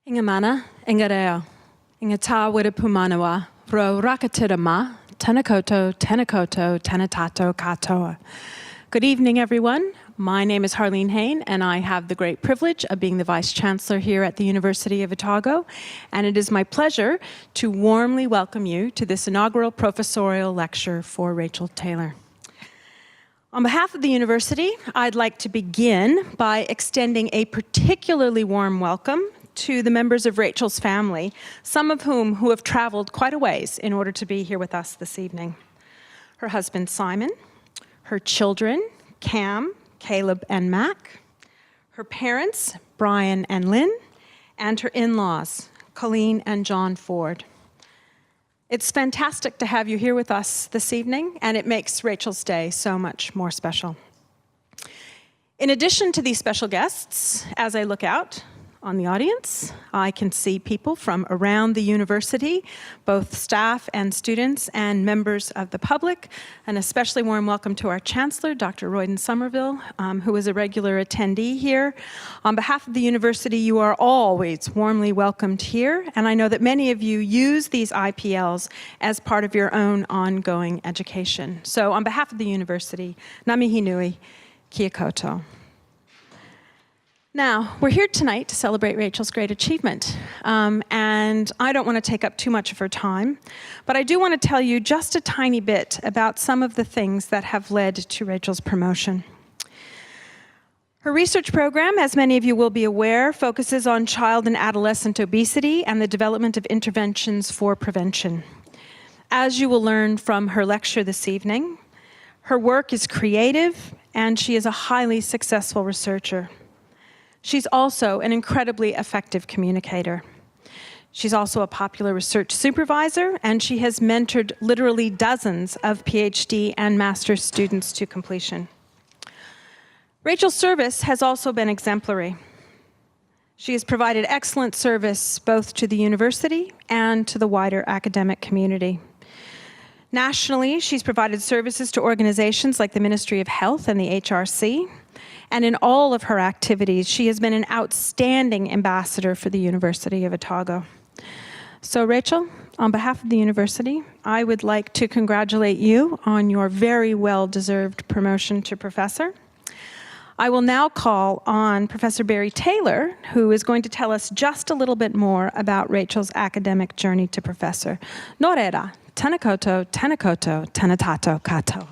Ingamana, Ingareo, Ingata Widapumanawa, Ro Rakatirama, Tanakoto, Tanatato, Katoa. Good evening, everyone. My name is Harlene Hain, and I have the great privilege of being the Vice Chancellor here at the University of Otago, and it is my pleasure to warmly welcome you to this inaugural professorial lecture for Rachael Taylor. On behalf of the university, I'd like to begin by extending a particularly warm welcome to the members of Rachael's family, some of whom have traveled quite a ways in order to be here with us this evening. Her husband, Simon, her children, Cam, Caleb, and Mac, her parents, Brian and Lynn, and her in-laws, Colleen and John Ford. It's fantastic to have you here with us this evening, and it makes Rachael's day so much more special. In addition to these special guests, as I look out on the audience, I can see people from around the university, both staff and students and members of the public. An especially warm welcome to our Chancellor, Dr. Royden Somerville, who is a regular attendee here. On behalf of the university, you are always warmly welcomed here, and I know that many of you use these IPLs as part of your own ongoing education. So on behalf of the university, Ngā nui, kia koutou. Now, we're here tonight to celebrate Rachael's great achievement, and I don't want to take up too much of her time, but I do want to tell you just a tiny bit about some of the things that have led to Rachael's promotion. Her research program, as many of you will be aware, focuses on child and adolescent obesity and the development of interventions for prevention. As you will learn from her lecture this evening, her work is creative, and she is a highly successful researcher. She's also an incredibly effective communicator. She's also a popular research supervisor, and she has mentored literally dozens of PhD and master's students to completion. Rachael's service has also been exemplary. She has provided excellent service both to the university and to the wider academic community. Nationally, she's provided services to organizations like the Ministry of Health and the HRC. And in all of her activities, she has been an outstanding ambassador for the University of Otago. So Rachael, on behalf of the university, I would like to congratulate you on your very well-deserved promotion to professor. I will now call on Professor Barry Taylor, who is going to tell us just a little bit more about Rachael's academic journey to professor. Nō reira, tēnā koutou, tēnā tātou katoa.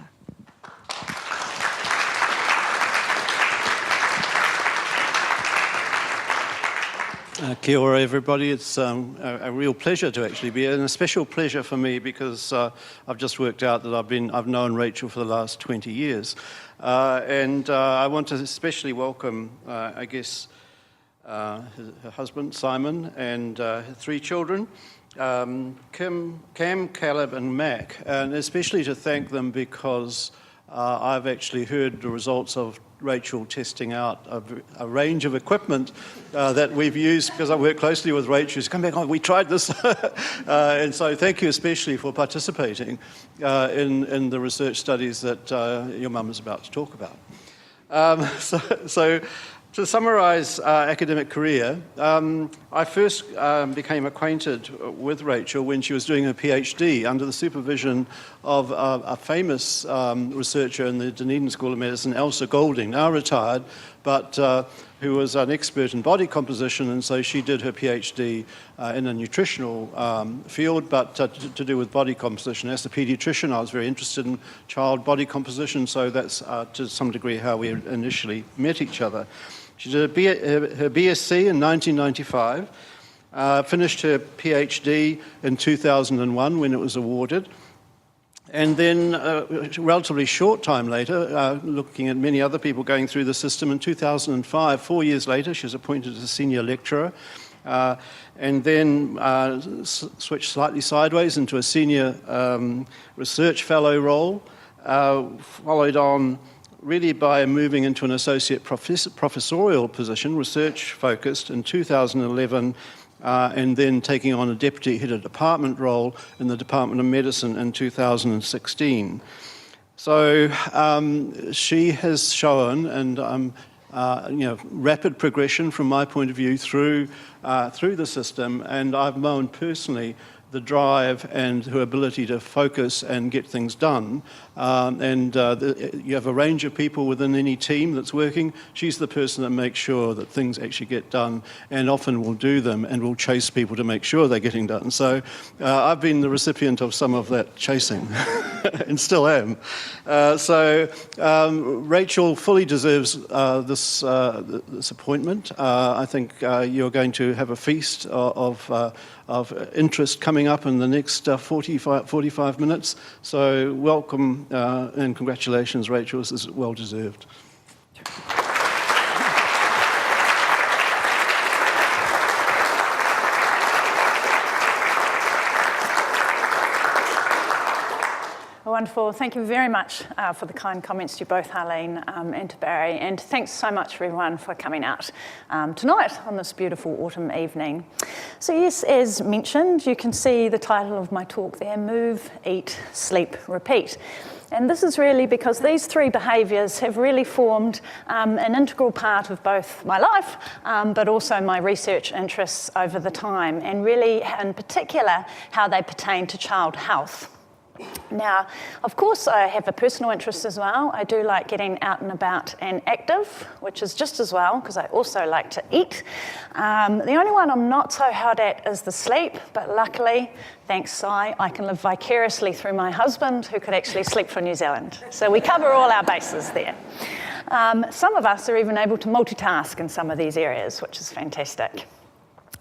Kia ora, everybody. It's a real pleasure to actually be here, and a special pleasure for me because I've just worked out that I've known Rachael for the last 20 years. And I want to especially welcome, I guess, her husband, Simon, and her three children, Cam, Caleb, and Mac, and especially to thank them because I've actually heard the results of Rachael testing out a range of equipment that we've used because I work closely with Rachael. She's come back, we tried this. And so thank you especially for participating in the research studies that your mum is about to talk about. So to summarise our academic career, I first became acquainted with Rachael when she was doing her PhD under the supervision of a famous researcher in the Dunedin School of Medicine, Elsa Golding, now retired, but who was an expert in body composition, and so she did her PhD in a nutritional field, but to do with body composition. As a paediatrician, I was very interested in child body composition, so that's to some degree how we initially met each other. She did her BSc in 1995, finished her PhD in 2001 when it was awarded, and then a relatively short time later, looking at many other people going through the system, in 2005, 4 years later, she was appointed as a senior lecturer, and then switched slightly sideways into a senior research fellow role, followed on really by moving into an associate professorial position, research-focused, in 2011, and then taking on a deputy head of department role in the Department of Medicine in 2016. So she has shown, and I'm rapid progression from my point of view through the system, and I've known personally the drive and her ability to focus and get things done. You have a range of people within any team that's working. She's the person that makes sure that things actually get done, and often will do them and will chase people to make sure they're getting done. So I've been the recipient of some of that chasing and still am. Rachael fully deserves this appointment. I think you're going to have a feast of interest coming up in the next 45 minutes. So welcome and congratulations, Rachael. This is well deserved. Wonderful. Thank you very much for the kind comments to you both, Harleen, and to Barry. And thanks so much, everyone, for coming out tonight on this beautiful autumn evening. So yes, as mentioned, you can see the title of my talk there, Move, Eat, Sleep, Repeat. And this is really because these three behaviours have really formed an integral part of both my life, but also my research interests over the time, and really, in particular, how they pertain to child health. Now, of course, I have a personal interest as well. I do like getting out and about and active, which is just as well, because I also like to eat. The only one I'm not so hard at is the sleep, but luckily, thanks, Si, I can live vicariously through my husband, who could actually sleep from New Zealand. So we cover all our bases there. Some of us are even able to multitask in some of these areas, which is fantastic.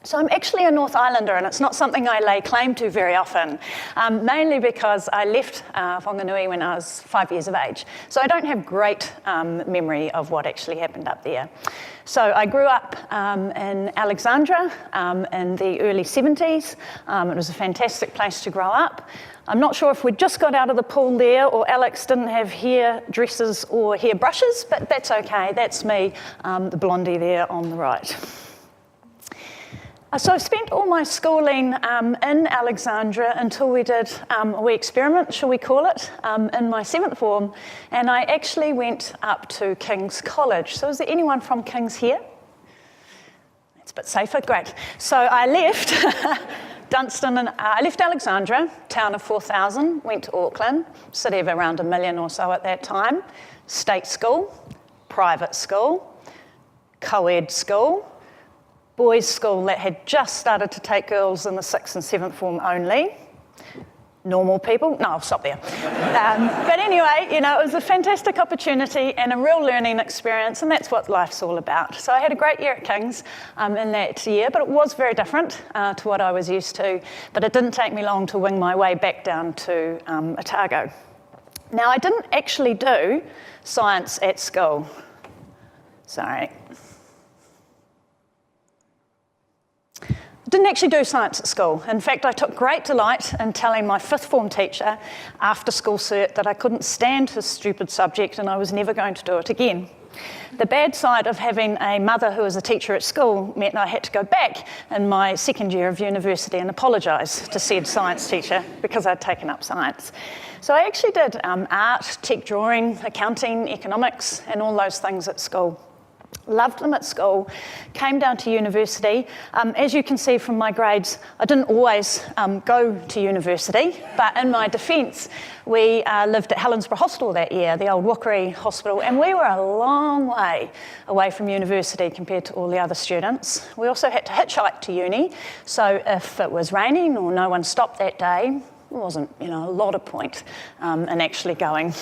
So I'm actually a North Islander, and it's not something I lay claim to very often, mainly because I left Whanganui when I was 5 years of age. So I don't have great memory of what actually happened up there. So I grew up in Alexandra in the early 70s. It was a fantastic place to grow up. I'm not sure if we just got out of the pool there or Alex didn't have hair dressers or hair brushes, but that's okay. That's me, the blondie there on the right. So I spent all my schooling in Alexandra until we did a wee experiment, shall we call it, in my 7th form, and I actually went up to King's College. So is there anyone from King's here? It's a bit safer, great. So I left Dunstan, and I left Alexandra, town of 4,000, went to Auckland, city of around 1 million or so at that time, state school, private school, co-ed school, boys' school that had just started to take girls in the 6th and 7th form only. Normal people. No, I'll stop there. But anyway, it was a fantastic opportunity and a real learning experience, and that's what life's all about. So I had a great year at King's in that year, but it was very different to what I was used to. But it didn't take me long to wing my way back down to Otago. Now, I didn't actually do science at school. Sorry. Didn't actually do science at school. In fact, I took great delight in telling my 5th form teacher after school cert that I couldn't stand his stupid subject and I was never going to do it again. The bad side of having a mother who was a teacher at school meant I had to go back in my 2nd year of university and apologise to said science teacher because I'd taken up science. So I actually did art, tech drawing, accounting, economics, and all those things at school. Loved them at school, came down to university. As you can see from my grades, I didn't always go to university, but in my defence, we lived at Helensburgh Hostel that year, the old Wookery Hospital, and we were a long way away from university compared to all the other students. We also had to hitchhike to uni, so if it was raining or no one stopped that day, there wasn't a lot of point in actually going.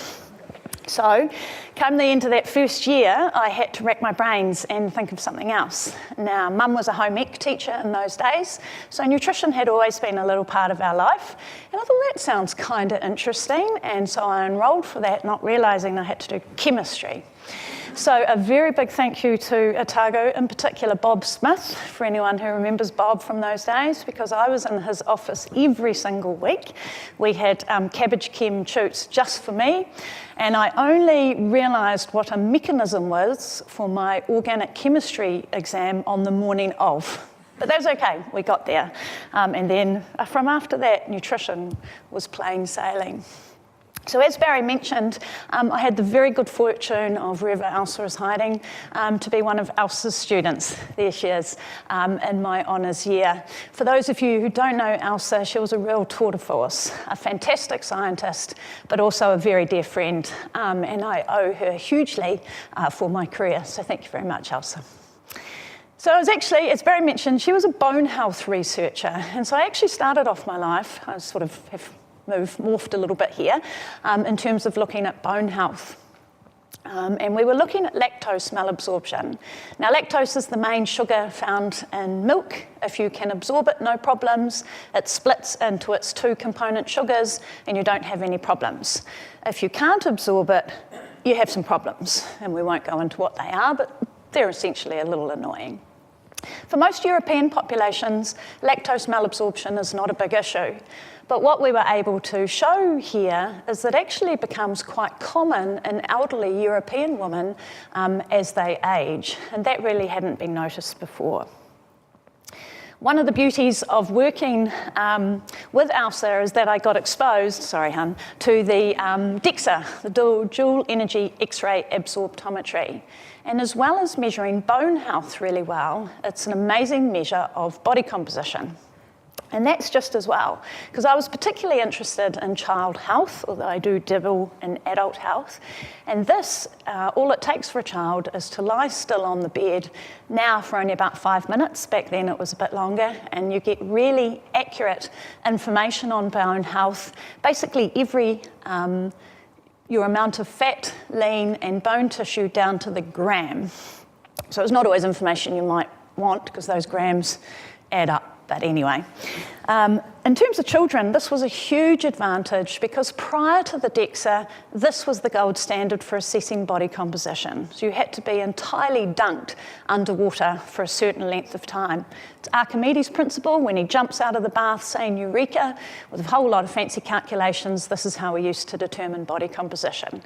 So, come the end of that first year, I had to rack my brains and think of something else. Now, Mum was a home ec teacher in those days, so nutrition had always been a little part of our life. And I thought, that sounds kind of interesting, and so I enrolled for that, not realising I had to do chemistry. So a very big thank you to Otago, in particular Bob Smith, for anyone who remembers Bob from those days, because I was in his office every single week. We had cabbage chem toots just for me, and I only realised what a mechanism was for my organic chemistry exam on the morning of. But that was okay, we got there. And then from after that, nutrition was plain sailing. So as Barry mentioned, I had the very good fortune of, wherever Elsa is hiding, to be one of Elsa's students. There she is, in my honours year. For those of you who don't know Elsa, she was a real tour de force, a fantastic scientist, but also a very dear friend, and I owe her hugely for my career. So thank you very much, Elsa. So I was actually, as Barry mentioned, she was a bone health researcher, and so I actually started off my life, I sort of have morphed a little bit here, in terms of looking at bone health. And we were looking at lactose malabsorption. Now, lactose is the main sugar found in milk. If you can absorb it, no problems. It splits into its 2 component sugars, and you don't have any problems. If you can't absorb it, you have some problems, and we won't go into what they are, but they're essentially a little annoying. For most European populations, lactose malabsorption is not a big issue. But what we were able to show here is that it actually becomes quite common in elderly European women as they age, and that really hadn't been noticed before. One of the beauties of working with Elsa is that I got exposed, to the DEXA, the dual energy X-ray absorptometry. And as well as measuring bone health really well, it's an amazing measure of body composition. And that's just as well, because I was particularly interested in child health, although I do dabble in adult health. And this, all it takes for a child is to lie still on the bed, now for only about 5 minutes, back then it was a bit longer, and you get really accurate information on bone health, basically every your amount of fat, lean, and bone tissue down to the gram. So it's not always information you might want, because those grams add up. But anyway, in terms of children, this was a huge advantage because prior to the DEXA, this was the gold standard for assessing body composition. So you had to be entirely dunked underwater for a certain length of time. It's Archimedes' principle. When he jumps out of the bath saying eureka, with a whole lot of fancy calculations, this is how we used to determine body composition.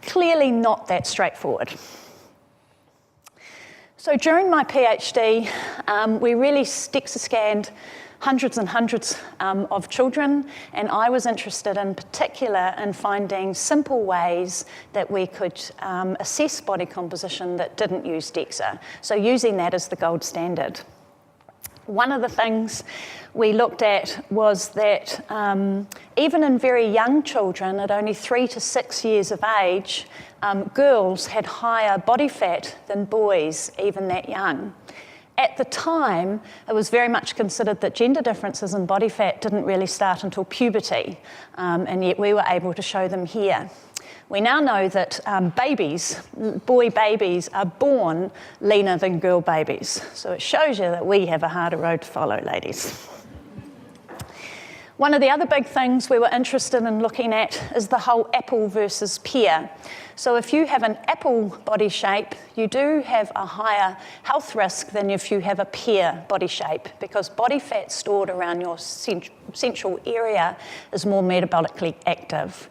Clearly not that straightforward. So during my PhD, we really DEXA scanned hundreds and hundreds of children, and I was interested in particular in finding simple ways that we could assess body composition that didn't use DEXA, so using that as the gold standard. One of the things we looked at was that even in very young children, at only 3 to 6 years of age, girls had higher body fat than boys, even that young. At the time, it was very much considered that gender differences in body fat didn't really start until puberty, and yet we were able to show them here. We now know that boy babies are born leaner than girl babies. So it shows you that we have a harder road to follow, ladies. One of the other big things we were interested in looking at is the whole apple versus pear. So if you have an apple body shape, you do have a higher health risk than if you have a pear body shape, because body fat stored around your central area is more metabolically active.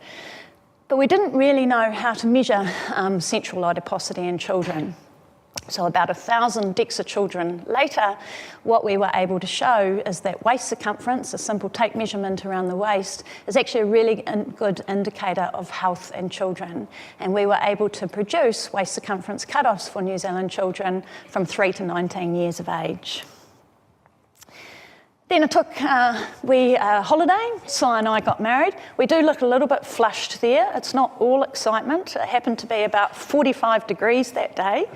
But we didn't really know how to measure central adiposity in children. So about 1,000 DEXA children later, what we were able to show is that waist circumference, a simple tape measurement around the waist, is actually a really good indicator of health in children. And we were able to produce waist circumference cutoffs for New Zealand children from 3 to 19 years of age. Then I took a holiday. Sly and I got married. We do look a little bit flushed there. It's not all excitement. It happened to be about 45 degrees that day.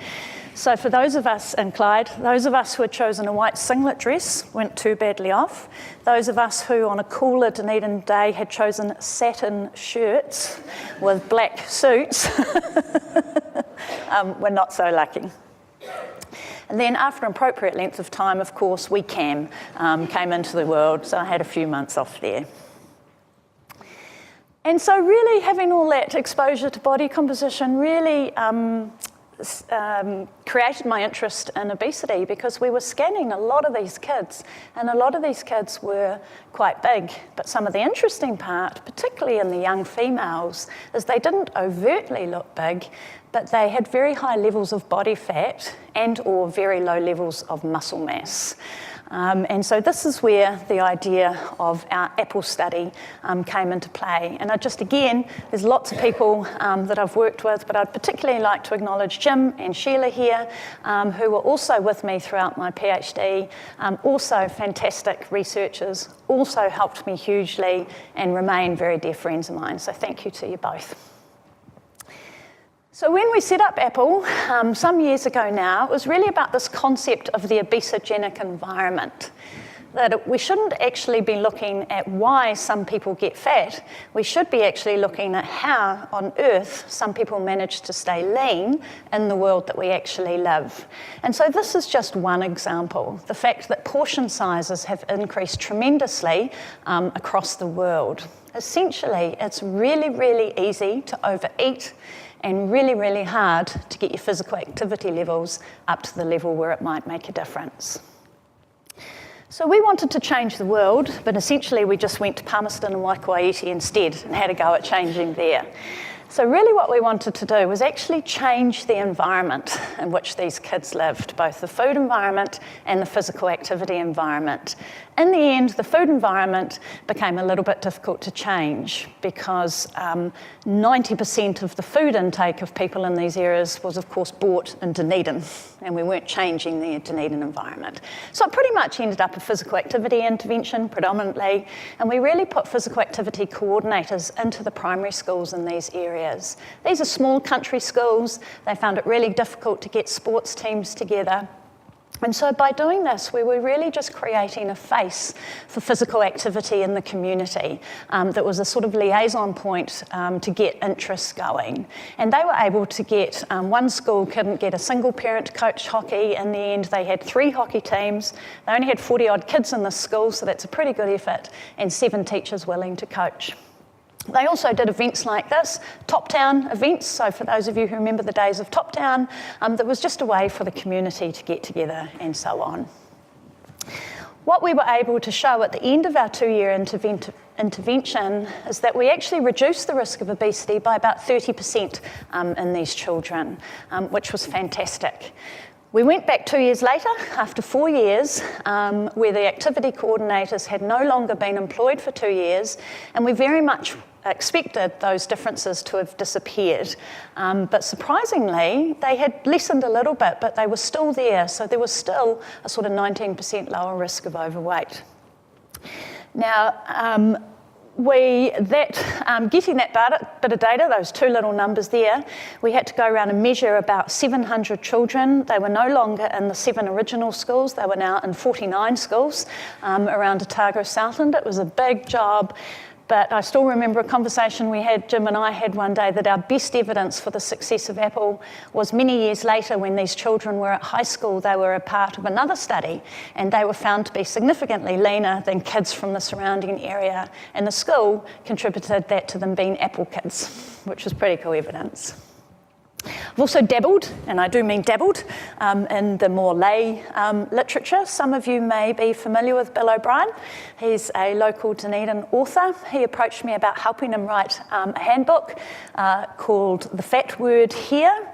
So for those of us, and Clyde, those of us who had chosen a white singlet dress weren't too badly off. Those of us who on a cooler Dunedin day had chosen satin shirts with black suits were not so lucky. And then after an appropriate length of time, of course, we came into the world, so I had a few months off there. And so really having all that exposure to body composition really created my interest in obesity, because we were scanning a lot of these kids, and a lot of these kids were quite big. But some of the interesting part, particularly in the young females, is they didn't overtly look big, but they had very high levels of body fat and or very low levels of muscle mass. And so this is where the idea of our apple study came into play. And again, there's lots of people that I've worked with, but I'd particularly like to acknowledge Jim and Sheila here, who were also with me throughout my PhD, also fantastic researchers, also helped me hugely and remain very dear friends of mine. So thank you to you both. So when we set up Apple, some years ago now, it was really about this concept of the obesogenic environment, that we shouldn't actually be looking at why some people get fat. We should be actually looking at how on earth some people manage to stay lean in the world that we actually live. And so this is just one example, the fact that portion sizes have increased tremendously across the world. Essentially, it's really, really easy to overeat and really, really hard to get your physical activity levels up to the level where it might make a difference. So we wanted to change the world, but essentially we just went to Palmerston and Waikouaiti instead and had a go at changing there. So really what we wanted to do was actually change the environment in which these kids lived, both the food environment and the physical activity environment. In the end, the food environment became a little bit difficult to change because 90% of the food intake of people in these areas was, of course, bought in Dunedin, and we weren't changing the Dunedin environment. So it pretty much ended up a physical activity intervention predominantly, and we really put physical activity coordinators into the primary schools in these areas. These are small country schools. They found it really difficult to get sports teams together. And so by doing this, we were really just creating a face for physical activity in the community that was a sort of liaison point to get interest going. And they were able to get, one school couldn't get a single parent to coach hockey. In the end, they had 3 hockey teams. They only had 40-odd kids in the school, so that's a pretty good effort, and 7 teachers willing to coach. They also did events like this, Top Town events. So for those of you who remember the days of Top Town, that was just a way for the community to get together and so on. What we were able to show at the end of our 2-year intervention is that we actually reduced the risk of obesity by about 30% in these children, which was fantastic. We went back 2 years later, after 4 years, where the activity coordinators had no longer been employed for 2 years, and we very much expected those differences to have disappeared. But surprisingly, they had lessened a little bit, but they were still there, so there was still a sort of 19% lower risk of overweight. Now, getting that bit of data, those 2 little numbers there, we had to go around and measure about 700 children. They were no longer in the 7 original schools. They were now in 49 schools around Otago Southland. It was a big job. But I still remember a conversation Jim and I had one day, that our best evidence for the success of Apple was many years later when these children were at high school. They were a part of another study, and they were found to be significantly leaner than kids from the surrounding area. And the school contributed that to them being Apple kids, which was pretty cool evidence. I've also dabbled, and I do mean dabbled, in the more lay literature. Some of you may be familiar with Bill O'Brien. He's a local Dunedin author. He approached me about helping him write a handbook called The Fat Word Here.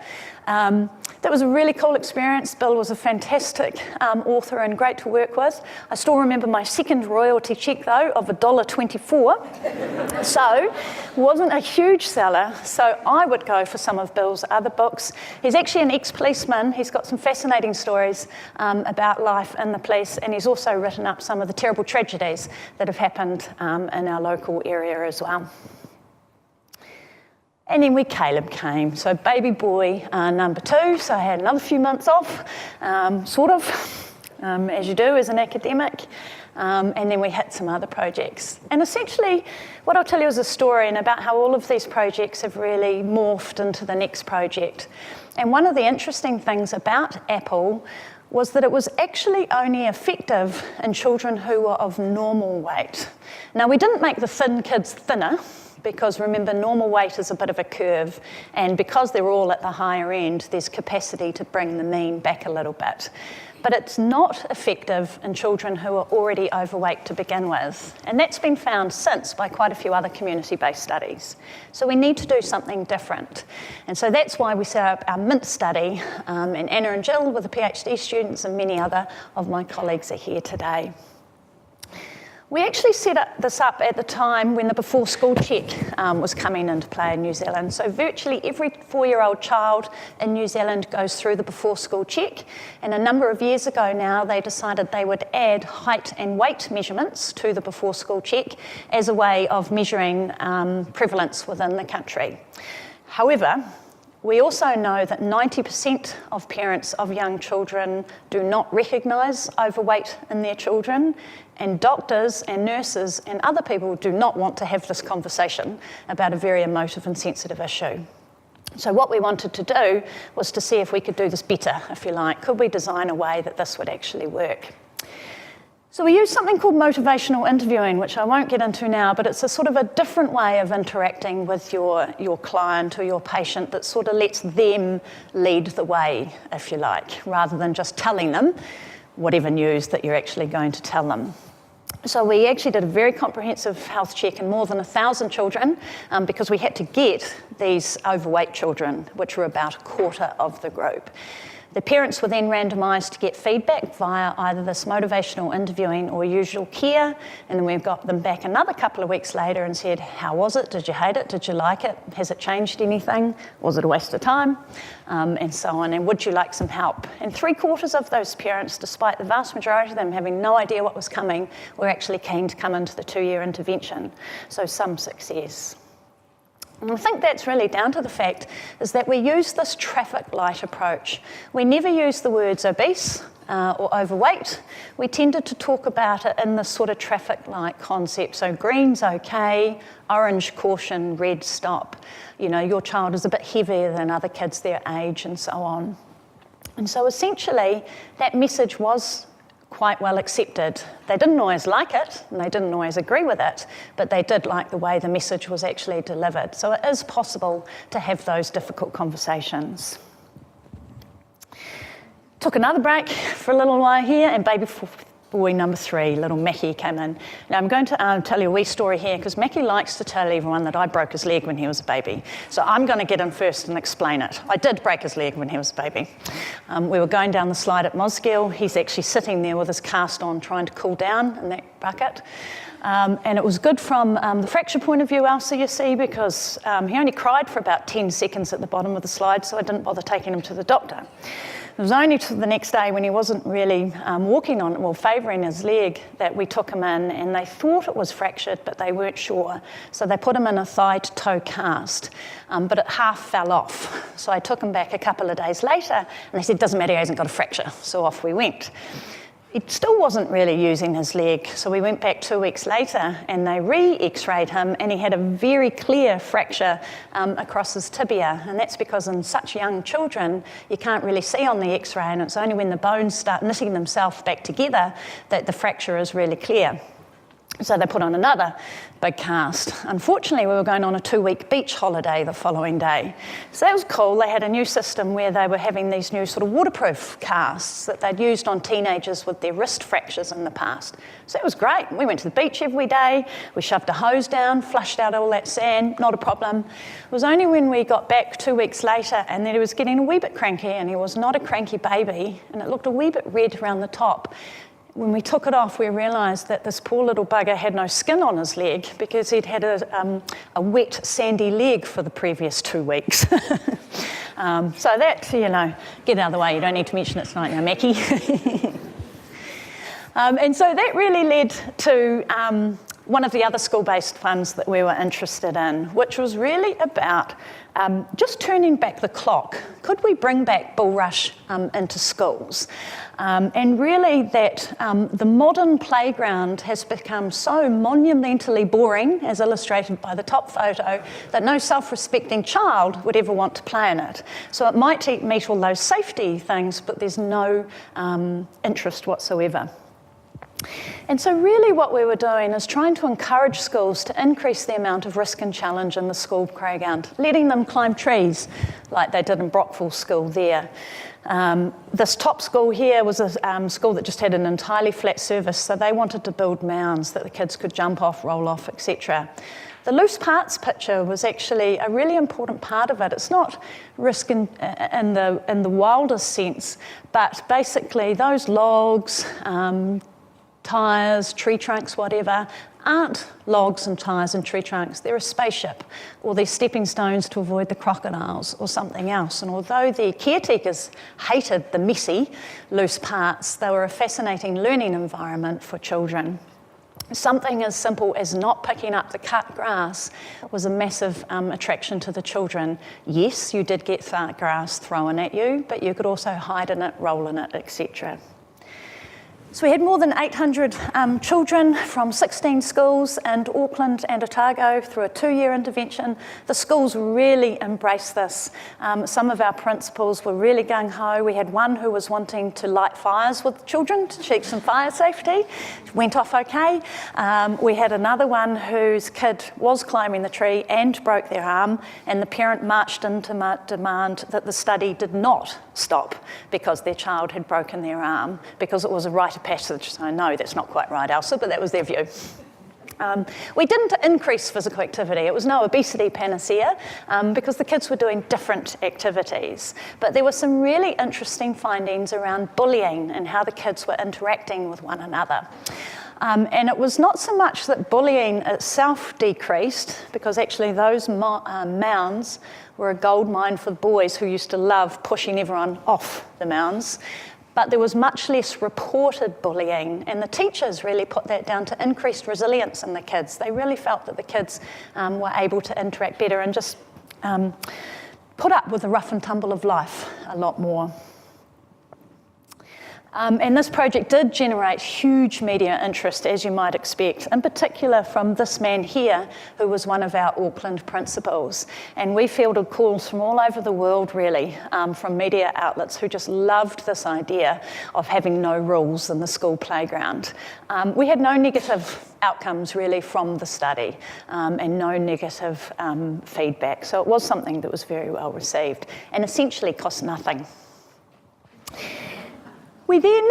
That was a really cool experience. Bill was a fantastic author and great to work with. I still remember my second royalty check, though, of $1.24. So, wasn't a huge seller, so I would go for some of Bill's other books. He's actually an ex-policeman. He's got some fascinating stories about life in the police, and he's also written up some of the terrible tragedies that have happened in our local area as well. And then Caleb came, so baby boy number 2, so I had another few months off, sort of, as you do as an academic, and then we hit some other projects. And essentially, what I'll tell you is a story and about how all of these projects have really morphed into the next project. And one of the interesting things about Apple was that it was actually only effective in children who were of normal weight. Now, we didn't make the thin kids thinner, because remember, normal weight is a bit of a curve, and because they're all at the higher end, there's capacity to bring the mean back a little bit. But it's not effective in children who are already overweight to begin with. And that's been found since by quite a few other community-based studies. So we need to do something different. And so that's why we set up our MINT study, and Anna and Jill with the PhD students and many other of my colleagues are here today. We actually set this up at the time when the before school check was coming into play in New Zealand. So virtually every 4-year-old child in New Zealand goes through the before school check. And a number of years ago now, they decided they would add height and weight measurements to the before school check as a way of measuring prevalence within the country. However, we also know that 90% of parents of young children do not recognise overweight in their children, and doctors and nurses and other people do not want to have this conversation about a very emotive and sensitive issue. So what we wanted to do was to see if we could do this better, if you like. Could we design a way that this would actually work? So we use something called motivational interviewing, which I won't get into now, but it's a sort of a different way of interacting with your client or your patient that sort of lets them lead the way, if you like, rather than just telling them whatever news that you're actually going to tell them. So we actually did a very comprehensive health check in more than 1,000 children because we had to get these overweight children, which were about a quarter of the group. The parents were then randomised to get feedback via either this motivational interviewing or usual care, and then we got them back another couple of weeks later and said, how was it? Did you hate it? Did you like it? Has it changed anything? Was it a waste of time? And so on, and would you like some help? And 3/4 of those parents, despite the vast majority of them having no idea what was coming, were actually keen to come into the 2-year intervention. So some success. And I think that's really down to the fact is that we use this traffic light approach. We never use the words obese or overweight. We tended to talk about it in this sort of traffic light concept. So green's okay, orange caution, red stop. You know, your child is a bit heavier than other kids their age and so on. And so essentially that message was quite well accepted. They didn't always like it, and they didn't always agree with it, but they did like the way the message was actually delivered. So it is possible to have those difficult conversations. Took another break for a little while here, and baby boy number 3, little Mackie, came in. Now I'm going to tell you a wee story here, because Mackie likes to tell everyone that I broke his leg when he was a baby. So I'm going to get in first and explain it. I did break his leg when he was a baby. We were going down the slide at Mosgiel. He's actually sitting there with his cast on trying to cool down in that bucket. And it was good from the fracture point of view, Elsa, you see, because he only cried for about 10 seconds at the bottom of the slide, so I didn't bother taking him to the doctor. It was only the next day when he wasn't really walking on, well, favouring his leg, that we took him in, and they thought it was fractured, but they weren't sure. So they put him in a thigh-to-toe cast, but it half fell off. So I took him back a couple of days later, and they said, doesn't matter, he hasn't got a fracture. So off we went. He still wasn't really using his leg, so we went back 2 weeks later and they re-x-rayed him, and he had a very clear fracture across his tibia, and that's because in such young children you can't really see on the x-ray, and it's only when the bones start knitting themselves back together that the fracture is really clear. So they put on another big cast. Unfortunately, we were going on a 2-week beach holiday the following day. So that was cool. They had a new system where they were having these new sort of waterproof casts that they'd used on teenagers with their wrist fractures in the past. So it was great. We went to the beach every day. We shoved a hose down, flushed out all that sand, not a problem. It was only when we got back 2 weeks later and then he was getting a wee bit cranky, and he was not a cranky baby, and it looked a wee bit red around the top. When we took it off, we realised that this poor little bugger had no skin on his leg because he'd had a wet, sandy leg for the previous 2 weeks. So that, you know, get out of the way. You don't need to mention it tonight now, Mackie. And so that really led to one of the other school-based funds that we were interested in, which was really about just turning back the clock. Could we bring back bull rush into schools? And really that the modern playground has become so monumentally boring, as illustrated by the top photo, that no self-respecting child would ever want to play in it. So it might meet all those safety things, but there's no interest whatsoever. And so really what we were doing is trying to encourage schools to increase the amount of risk and challenge in the school playground, letting them climb trees like they did in Brockville School there. This top school here was a school that just had an entirely flat surface, so they wanted to build mounds that the kids could jump off, roll off, etc. The loose parts picture was actually a really important part of it. It's not risk in the wildest sense, but basically those logs, tyres, tree trunks, whatever, aren't logs and tyres and tree trunks. They're a spaceship, or they're stepping stones to avoid the crocodiles or something else. And although the caretakers hated the messy, loose parts, they were a fascinating learning environment for children. Something as simple as not picking up the cut grass was a massive attraction to the children. Yes, you did get grass thrown at you, but you could also hide in it, roll in it, etc. So we had more than 800 children from 16 schools in Auckland and Otago through a 2-year intervention. The schools really embraced this. Some of our principals were really gung-ho. We had one who was wanting to light fires with children to teach some fire safety. Went off okay. We had another one whose kid was climbing the tree and broke their arm, and the parent marched in to demand that the study did not stop because their child had broken their arm, because it was a rite of passage. So I know that's not quite right, Elsa, but that was their view. We didn't increase physical activity. It was no obesity panacea because the kids were doing different activities. But there were some really interesting findings around bullying and how the kids were interacting with one another. And it was not so much that bullying itself decreased, because actually those mounds were a gold mine for boys who used to love pushing everyone off the mounds. But there was much less reported bullying, and the teachers really put that down to increased resilience in the kids. They really felt that the kids were able to interact better and just put up with the rough and tumble of life a lot more. And this project did generate huge media interest, as you might expect, in particular from this man here, who was one of our Auckland principals. And we fielded calls from all over the world, really, from media outlets who just loved this idea of having no rules in the school playground. We had no negative outcomes, really, from the study, and no negative feedback. So it was something that was very well received and essentially cost nothing. We then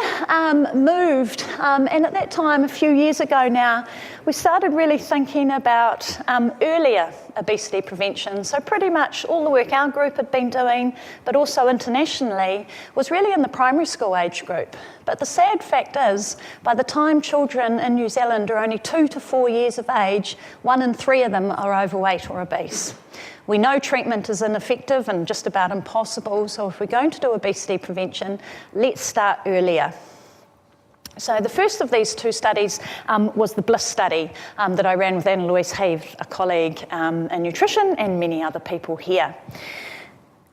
moved, and at that time, a few years ago now, we started really thinking about earlier obesity prevention. So pretty much all the work our group had been doing, but also internationally, was really in the primary school age group. But the sad fact is, by the time children in New Zealand are only 2 to 4 years of age, 1 in 3 of them are overweight or obese. We know treatment is ineffective and just about impossible, so if we're going to do obesity prevention, let's start earlier. So the first of these 2 studies was the BLISS study that I ran with Anna-Louise Heath, a colleague in nutrition, and many other people here.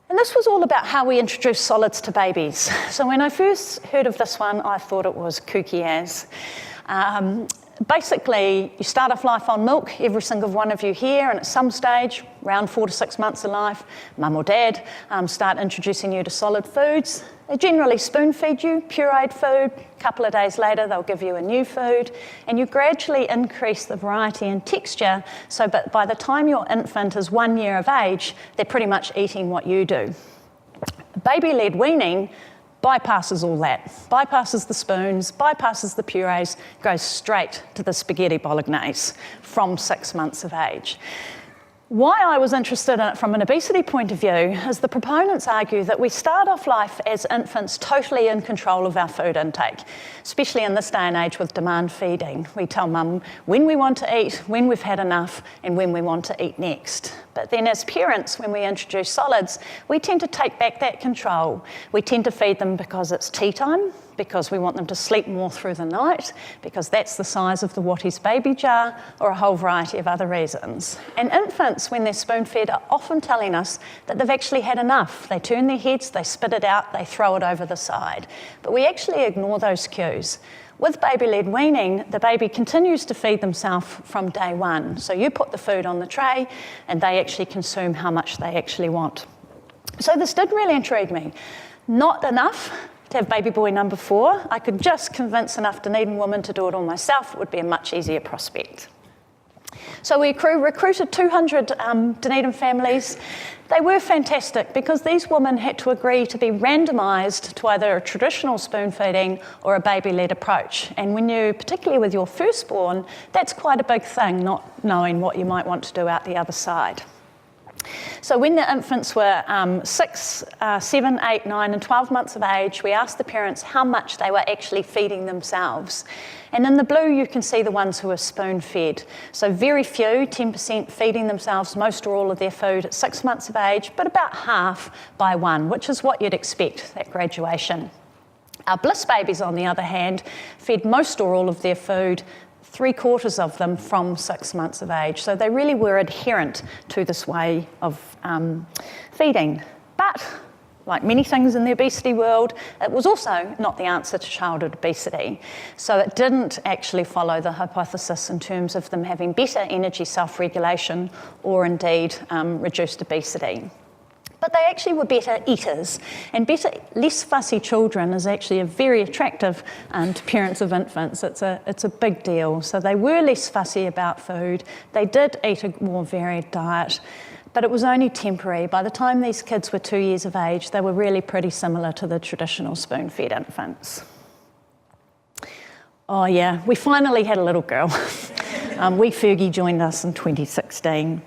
And this was all about how we introduce solids to babies. So when I first heard of this one, I thought it was kooky as. Basically, you start off life on milk, every single one of you here, and at some stage, around 4 to 6 months of life, mum or dad start introducing you to solid foods. They generally spoon feed you pureed food. A couple of days later, they'll give you a new food, and you gradually increase the variety and texture, so but by the time your infant is 1 year of age, they're pretty much eating what you do. Baby-led weaning bypasses all that, bypasses the spoons, bypasses the purees, goes straight to the spaghetti bolognese from 6 months of age. Why I was interested in it from an obesity point of view is the proponents argue that we start off life as infants totally in control of our food intake, especially in this day and age with demand feeding. We tell mum when we want to eat, when we've had enough, and when we want to eat next. But then as parents, when we introduce solids, we tend to take back that control. We tend to feed them because it's tea time, because we want them to sleep more through the night, because that's the size of the Watties baby jar, or a whole variety of other reasons. And infants, when they're spoon-fed, are often telling us that they've actually had enough. They turn their heads, they spit it out, they throw it over the side. But we actually ignore those cues. With baby-led weaning, the baby continues to feed themselves from day one. So you put the food on the tray, and they actually consume how much they actually want. So this did really intrigue me. Not enough, to have baby boy number 4. I could just convince enough Dunedin women to do it all myself. It would be a much easier prospect. So we recruited 200 Dunedin families. They were fantastic because these women had to agree to be randomised to either a traditional spoon feeding or a baby-led approach. And when you, particularly with your firstborn, that's quite a big thing, not knowing what you might want to do out the other side. So when the infants were 6, 7, 8, 9 and 12 months of age, we asked the parents how much they were actually feeding themselves. And in the blue you can see the ones who were spoon-fed. So very few, 10% feeding themselves most or all of their food at 6 months of age, but about half by 1, which is what you'd expect at graduation. Our BLISS babies, on the other hand, fed most or all of their food, 3/4 of them from 6 months of age. So they really were adherent to this way of feeding. But, like many things in the obesity world, it was also not the answer to childhood obesity. So it didn't actually follow the hypothesis in terms of them having better energy self-regulation or indeed reduced obesity. But they actually were better eaters, and less fussy children is actually a very attractive to parents of infants. It's a big deal. So they were less fussy about food. They did eat a more varied diet, but it was only temporary. By the time these kids were 2 years of age, they were really pretty similar to the traditional spoon-fed infants. Oh yeah, we finally had a little girl. Wee Fergie joined us in 2016.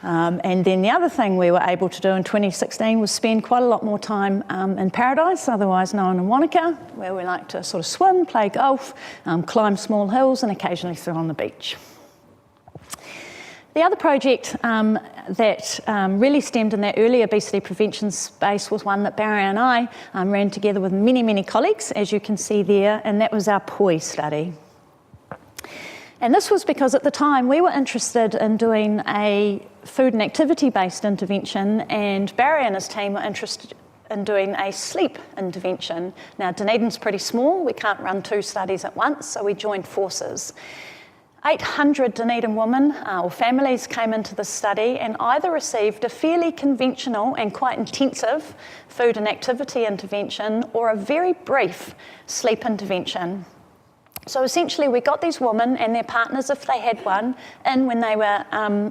And then the other thing we were able to do in 2016 was spend quite a lot more time in Paradise, otherwise known in Wanaka, where we like to sort of swim, play golf, climb small hills and occasionally sit on the beach. The other project that really stemmed in that early obesity prevention space was one that Barry and I ran together with many, many colleagues, as you can see there, and that was our POI study. And this was because at the time we were interested in doing a food and activity-based intervention, and Barry and his team were interested in doing a sleep intervention. Now, Dunedin's pretty small. We can't run 2 studies at once, so we joined forces. 800 Dunedin women or families came into the study and either received a fairly conventional and quite intensive food and activity intervention or a very brief sleep intervention. So essentially we got these women and their partners, if they had one, in when they were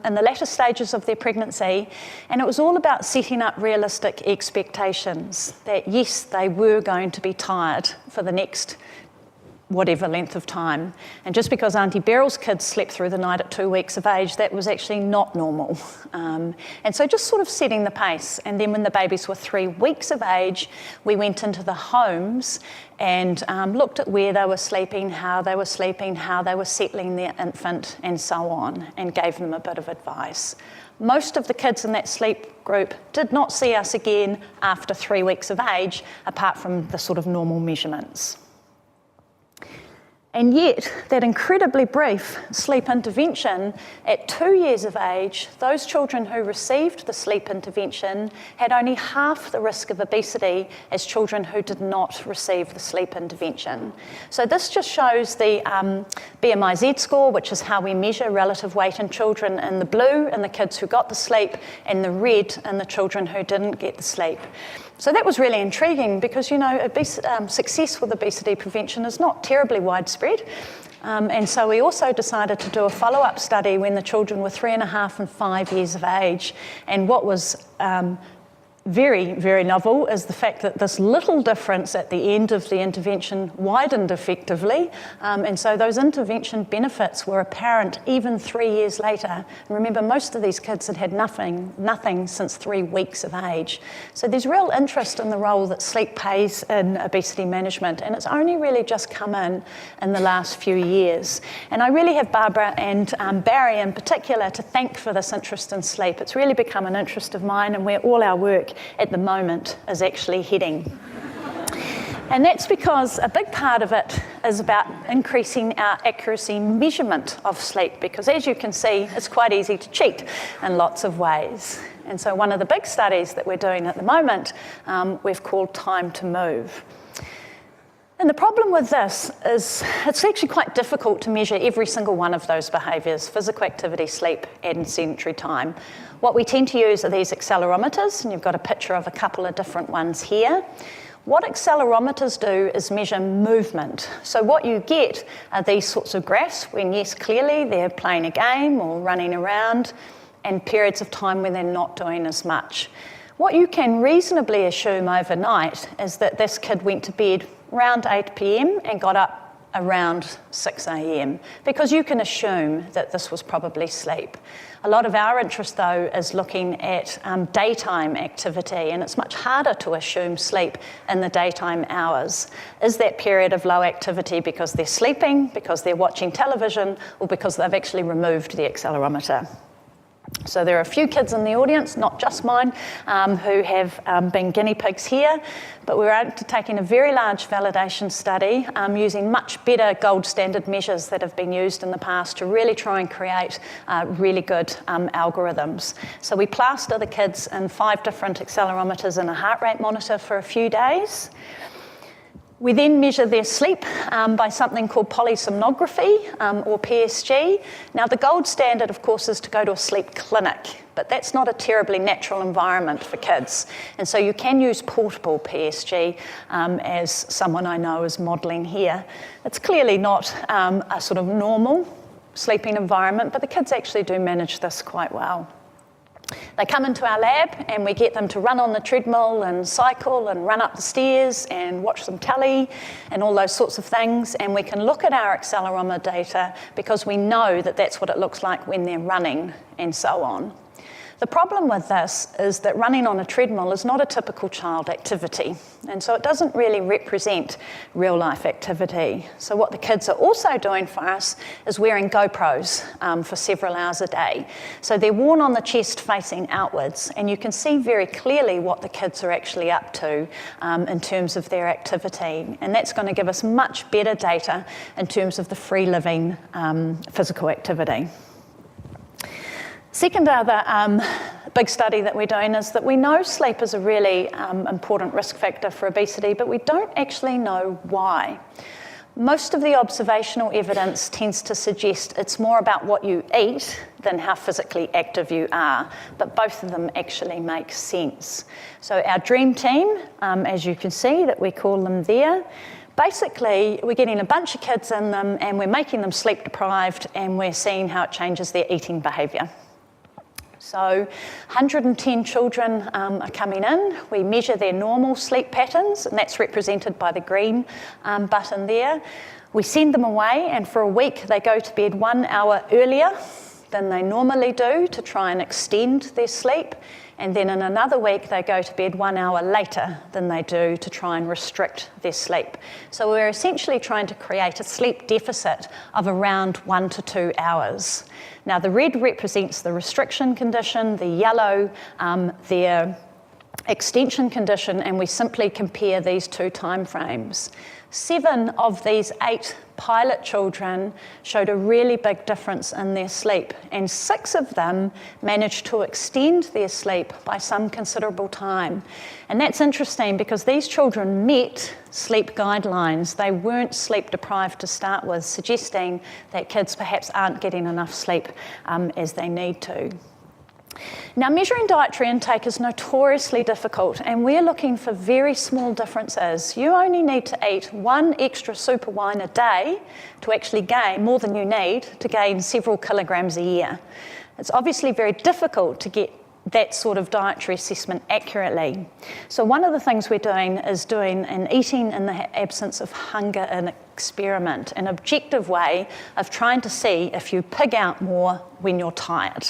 in the latter stages of their pregnancy, and it was all about setting up realistic expectations that yes, they were going to be tired for the next whatever length of time. And just because Auntie Beryl's kids slept through the night at 2 weeks of age, that was actually not normal. And so just sort of setting the pace. And then when the babies were 3 weeks of age, we went into the homes and looked at where they were sleeping, how they were settling their infant, and so on, and gave them a bit of advice. Most of the kids in that sleep group did not see us again after 3 weeks of age, apart from the sort of normal measurements. And yet, that incredibly brief sleep intervention, at 2 years of age, those children who received the sleep intervention had only half the risk of obesity as children who did not receive the sleep intervention. So this just shows the BMI-Z score, which is how we measure relative weight in children, in the blue in the kids who got the sleep, and the red in the children who didn't get the sleep. So that was really intriguing because, you know, success with obesity prevention is not terribly widespread. And so we also decided to do a follow-up study when the children were 3.5 and 5 years of age. And what was very, very novel is the fact that this little difference at the end of the intervention widened effectively. And so those intervention benefits were apparent even 3 years later. And remember, most of these kids had had nothing since 3 weeks of age. So there's real interest in the role that sleep plays in obesity management, and it's only really just come in the last few years. And I really have Barbara and Barry in particular to thank for this interest in sleep. It's really become an interest of mine and where all our work at the moment is actually heading. And that's because a big part of it is about increasing our accuracy measurement of sleep, because as you can see, it's quite easy to cheat in lots of ways. And so one of the big studies that we're doing at the moment, we've called Time to Move. And the problem with this is it's actually quite difficult to measure every single one of those behaviours: physical activity, sleep, and sedentary time. What we tend to use are these accelerometers, and you've got a picture of a couple of different ones here. What accelerometers do is measure movement. So what you get are these sorts of graphs when, yes, clearly they're playing a game or running around, and periods of time when they're not doing as much. What you can reasonably assume overnight is that this kid went to bed around 8 p.m. and got up around 6 a.m. because you can assume that this was probably sleep. A lot of our interest, though, is looking at daytime activity, and it's much harder to assume sleep in the daytime hours. Is that period of low activity because they're sleeping, because they're watching television, or because they've actually removed the accelerometer? So there are a few kids in the audience, not just mine, who have been guinea pigs here, but we're undertaking a very large validation study using much better gold standard measures that have been used in the past to really try and create really good algorithms. So we plaster the kids in 5 different accelerometers and a heart rate monitor for a few days. We then measure their sleep by something called polysomnography, or PSG. Now, the gold standard, of course, is to go to a sleep clinic, but that's not a terribly natural environment for kids. And so you can use portable PSG, as someone I know is modelling here. It's clearly not a sort of normal sleeping environment, but the kids actually do manage this quite well. They come into our lab and we get them to run on the treadmill and cycle and run up the stairs and watch some telly and all those sorts of things, and we can look at our accelerometer data because we know that that's what it looks like when they're running and so on. The problem with this is that running on a treadmill is not a typical child activity, and so it doesn't really represent real life activity. So what the kids are also doing for us is wearing GoPros for several hours a day. So they're worn on the chest facing outwards, and you can see very clearly what the kids are actually up to in terms of their activity, and that's going to give us much better data in terms of the free living physical activity. Second other big study that we're doing is that we know sleep is a really important risk factor for obesity, but we don't actually know why. Most of the observational evidence tends to suggest it's more about what you eat than how physically active you are, but both of them actually make sense. So our dream team, as you can see that we call them there, basically we're getting a bunch of kids in them and we're making them sleep deprived, and we're seeing how it changes their eating behaviour. So 110 children are coming in. We measure their normal sleep patterns, and that's represented by the green button there. We send them away, and for a week they go to bed 1 hour earlier than they normally do to try and extend their sleep. And then in another week, they go to bed 1 hour later than they do to try and restrict their sleep. So we're essentially trying to create a sleep deficit of around 1 to 2 hours. Now, the red represents the restriction condition, the yellow, their extension condition, and we simply compare these two timeframes. 7 of these 8 pilot children showed a really big difference in their sleep, and 6 of them managed to extend their sleep by some considerable time. And that's interesting because these children met sleep guidelines. They weren't sleep deprived to start with, suggesting that kids perhaps aren't getting enough sleep as they need to. Now, measuring dietary intake is notoriously difficult, and we're looking for very small differences. You only need to eat 1 extra super wine a day to actually gain more than you need to gain several kilograms a year. It's obviously very difficult to get that sort of dietary assessment accurately. So one of the things we're doing is doing an eating in the absence of hunger experiment, an objective way of trying to see if you pig out more when you're tired.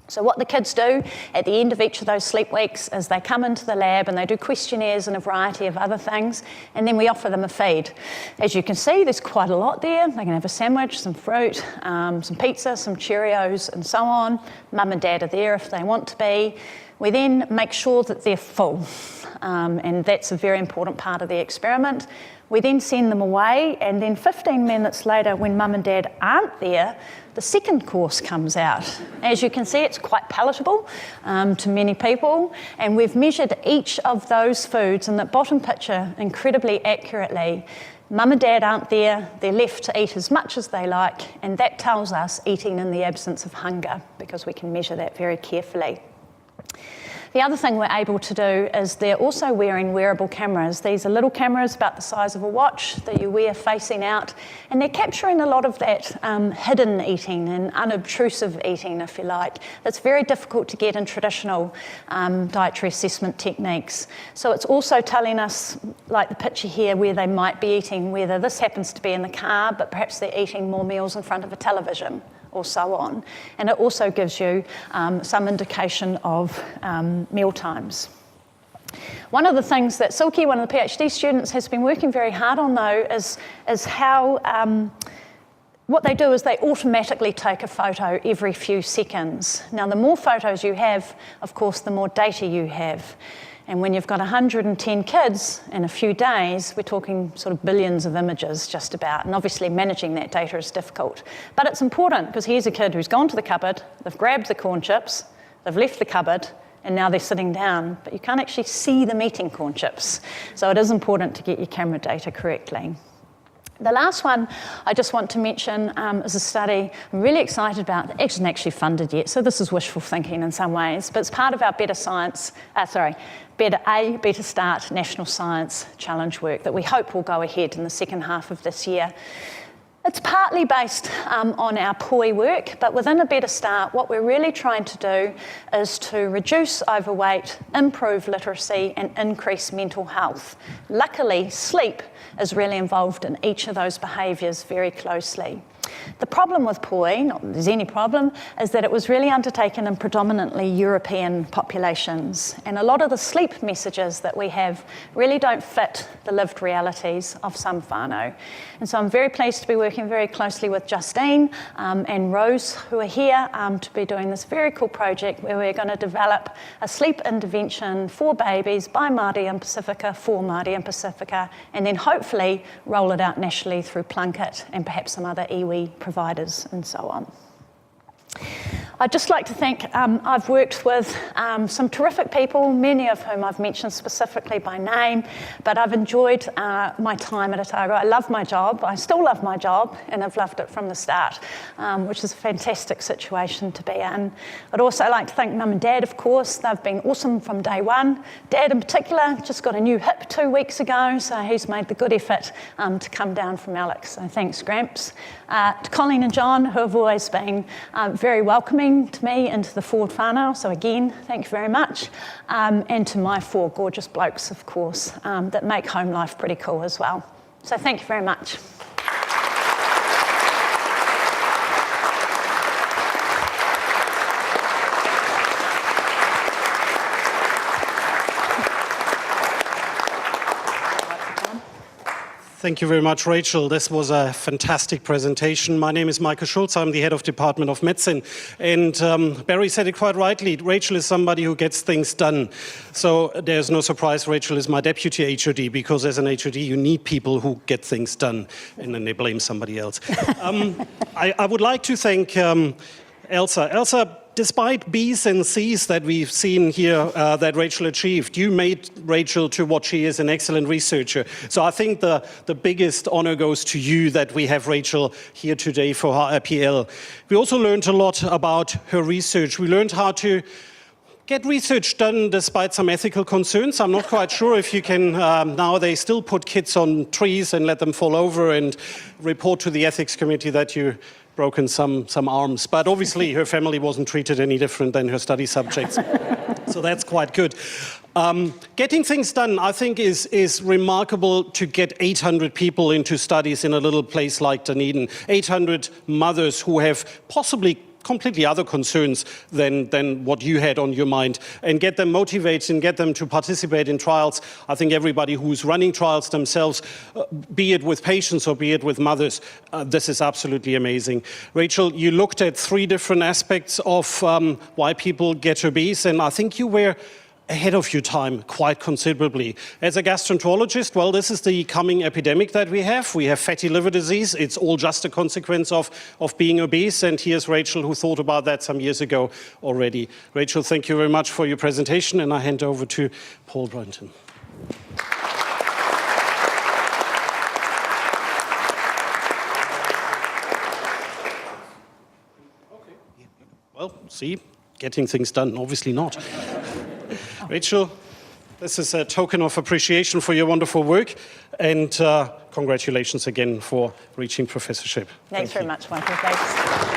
So what the kids do at the end of each of those sleep weeks is they come into the lab and they do questionnaires and a variety of other things, and then we offer them a feed. As you can see, there's quite a lot there. They can have a sandwich, some fruit, some pizza, some Cheerios, and so on. Mum and Dad are there if they want to be. We then make sure that they're full, and that's a very important part of the experiment. We then send them away, and then 15 minutes later, when Mum and Dad aren't there, the second course comes out. As you can see, it's quite palatable to many people, and we've measured each of those foods in the bottom picture incredibly accurately. Mum and Dad aren't there, they're left to eat as much as they like, and that tells us eating in the absence of hunger, because we can measure that very carefully. The other thing we're able to do is they're also wearing wearable cameras. These are little cameras about the size of a watch that you wear facing out, and they're capturing a lot of that hidden eating and unobtrusive eating, if you like. That's very difficult to get in traditional dietary assessment techniques. So it's also telling us, like the picture here, where they might be eating, whether this happens to be in the car, but perhaps they're eating more meals in front of a television, or so on. And it also gives you some indication of meal times. One of the things that Silky, one of the PhD students, has been working very hard on, though, is how what they do is they automatically take a photo every few seconds. Now, the more photos you have, of course, the more data you have. And when you've got 110 kids in a few days, we're talking sort of billions of images just about. And obviously managing that data is difficult. But it's important, because here's a kid who's gone to the cupboard, they've grabbed the corn chips, they've left the cupboard, and now they're sitting down. But you can't actually see them eating corn chips. So it is important to get your camera data correctly. The last one I just want to mention is a study I'm really excited about. It isn't actually funded yet, so this is wishful thinking in some ways, but it's part of our Better Start National Science Challenge work that we hope will go ahead in the second half of this year. It's partly based on our POI work, but within a Better Start, what we're really trying to do is to reduce overweight, improve literacy, and increase mental health. Luckily, sleep is really involved in each of those behaviours very closely. The problem with POI, not that there's any problem, is that it was really undertaken in predominantly European populations. And a lot of the sleep messages that we have really don't fit the lived realities of some whānau. And so I'm very pleased to be working very closely with Justine and Rose, who are here to be doing this very cool project where we're going to develop a sleep intervention for babies by Māori and Pacifica, for Māori and Pacifica, and then hopefully roll it out nationally through Plunkett and perhaps some other iwi providers and so on. I'd just like to thank, I've worked with some terrific people, many of whom I've mentioned specifically by name, but I've enjoyed my time at Otago. I love my job, I still love my job, and I've loved it from the start, which is a fantastic situation to be in. I'd also like to thank Mum and Dad, of course. They've been awesome from day one. Dad in particular just got a new hip 2 weeks ago, so he's made the good effort to come down from Alex, so thanks, Gramps. To Colleen and John, who have always been very welcoming to me into the Ford whānau, so again, thank you very much. And to my 4 gorgeous blokes, of course, that make home life pretty cool as well. So thank you very much. Thank you very much, Rachel. This was a fantastic presentation. My name is Michael Schulz. I'm the head of Department of Medicine. And Barry said it quite rightly. Rachel is somebody who gets things done. So there's no surprise Rachel is my deputy HOD, because as an HOD, you need people who get things done, and then they blame somebody else. I would like to thank Elsa. Elsa, despite B's and C's that we've seen here that Rachel achieved, you made Rachel to what she is, an excellent researcher. So I think the biggest honor goes to you that we have Rachel here today for her IPL. We also learned a lot about her research. We learned how to get research done despite some ethical concerns. I'm not quite sure if you can, now they still put kids on trees and let them fall over and report to the ethics committee that you broken some arms. But obviously her family wasn't treated any different than her study subjects. So that's quite good. Getting things done, I think, is remarkable to get 800 people into studies in a little place like Dunedin. 800 mothers who have possibly completely other concerns than what you had on your mind, and get them motivated and get them to participate in trials. I think everybody who's running trials themselves, be it with patients or be it with mothers, this is absolutely amazing. Rachel, you looked at 3 different aspects of why people get obese, and I think you were ahead of your time quite considerably. As a gastroenterologist, well, this is the coming epidemic that we have. We have fatty liver disease. It's all just a consequence of being obese. And here's Rachel, who thought about that some years ago already. Rachel, thank you very much for your presentation. And I hand over to Paul Brunton. Well, see, getting things done, obviously not. Rachel, this is a token of appreciation for your wonderful work, and congratulations again for reaching professorship. Thanks Thank very you. much, Michael. Thanks.